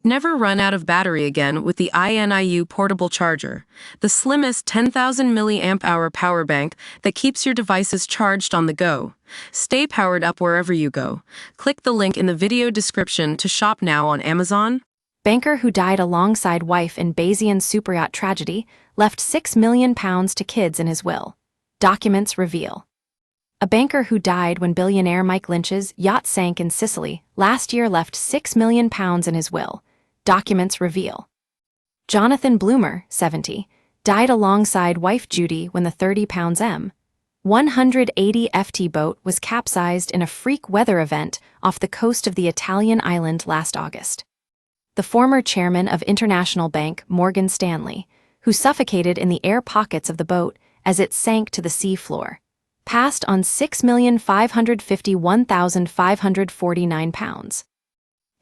Never run out of battery again with the INIU portable charger, the slimmest 10,000 mAh power bank that keeps your devices charged on the go. Stay powered up wherever you go. Click the link in the video description to shop now on Amazon. Banker who died alongside wife in Bayesian Superyacht tragedy left £6 million to kids in his will. Documents reveal. A banker who died when billionaire Mike Lynch's yacht sank in Sicily last year left £6 million in his will. Documents reveal. Jonathan Bloomer, 70, died alongside wife Judy when the 30-pounds M180 FT boat was capsized in a freak weather event off the coast of the Italian island last August. The former chairman of international bank Morgan Stanley, who suffocated in the air pockets of the boat as it sank to the sea floor, passed on £6,551,549.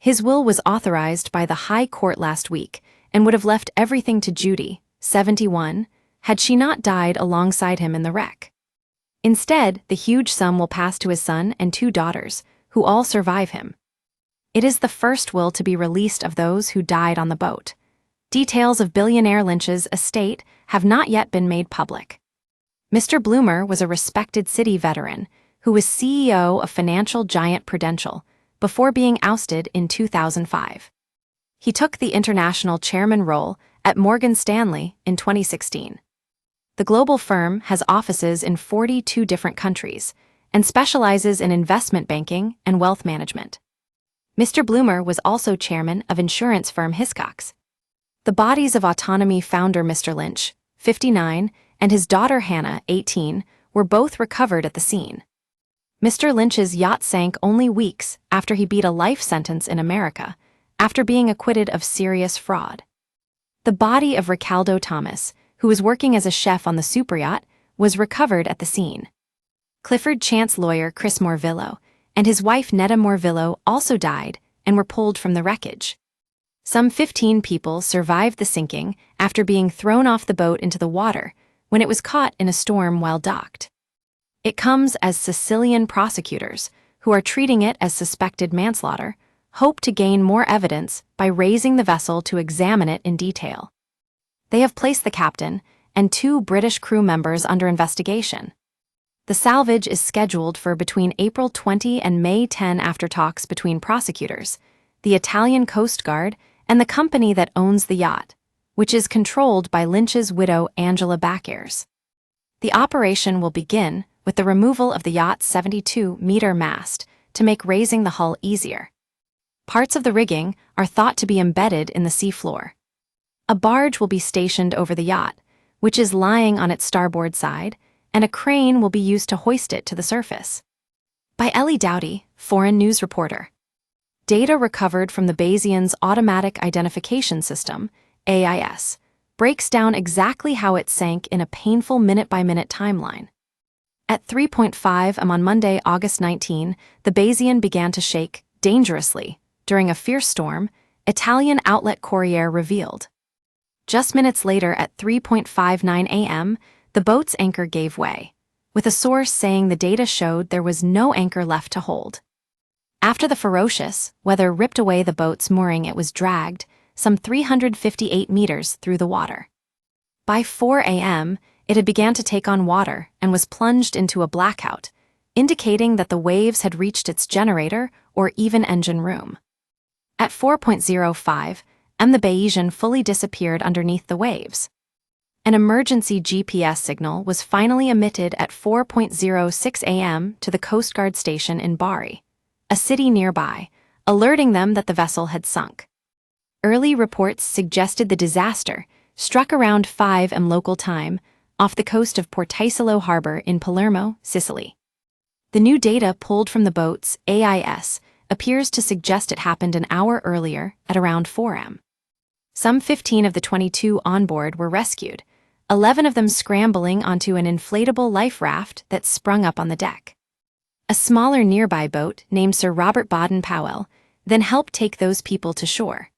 His will was authorized by the High Court last week and would have left everything to Judy, 71, had she not died alongside him in the wreck. Instead, the huge sum will pass to his son and 2 daughters, who all survive him. It is the first will to be released of those who died on the boat. Details of billionaire Lynch's estate have not yet been made public. Mr. Bloomer was a respected city veteran who was CEO of financial giant Prudential before being ousted in 2005. He took the international chairman role at Morgan Stanley in 2016. The global firm has offices in 42 different countries and specializes in investment banking and wealth management. Mr. Bloomer was also chairman of insurance firm Hiscox. The bodies of Autonomy founder Mr. Lynch, 59, and his daughter Hannah, 18, were both recovered at the scene. Mr. Lynch's yacht sank only weeks after he beat a life sentence in America, after being acquitted of serious fraud. The body of Ricaldo Thomas, who was working as a chef on the Superyacht, was recovered at the scene. Clifford Chance lawyer Chris Morvillo and his wife Netta Morvillo also died and were pulled from the wreckage. Some 15 people survived the sinking after being thrown off the boat into the water when it was caught in a storm while docked. It comes as Sicilian prosecutors, who are treating it as suspected manslaughter, hope to gain more evidence by raising the vessel to examine it in detail. They have placed the captain and 2 British crew members under investigation. The salvage is scheduled for between April 20 and May 10 after talks between prosecutors, the Italian Coast Guard, and the company that owns the yacht, which is controlled by Lynch's widow Angela Backairs. The operation will begin with the removal of the yacht's 72-meter mast to make raising the hull easier. Parts of the rigging are thought to be embedded in the seafloor. A barge will be stationed over the yacht, which is lying on its starboard side, and a crane will be used to hoist it to the surface. By Ellie Dowdy, foreign news reporter. Data recovered from the Bayesian's Automatic Identification System, AIS, breaks down exactly how it sank in a painful minute-by-minute timeline. At 3.5 am on Monday, August 19, the Bayesian began to shake dangerously during a fierce storm, Italian outlet Corriere revealed. Just minutes later at 3:59 a.m., the boat's anchor gave way, with a source saying the data showed there was no anchor left to hold. After the ferocious weather ripped away the boat's mooring, it was dragged some 358 meters through the water. By 4 a.m., it had begun to take on water and was plunged into a blackout, indicating that the waves had reached its generator or even engine room. At 4.05 am, the Bayesian fully disappeared underneath the waves. An emergency GPS signal was finally emitted at 4.06 a.m. to the Coast Guard station in Bari, a city nearby, alerting them that the vessel had sunk. Early reports suggested the disaster struck around 5 am local time off the coast of Portisolo Harbor in Palermo, Sicily. The new data pulled from the boat's AIS appears to suggest it happened an hour earlier at around 4 am. Some 15 of the 22 on board were rescued, 11 of them scrambling onto an inflatable life raft that sprung up on the deck. A smaller nearby boat named Sir Robert Baden-Powell then helped take those people to shore.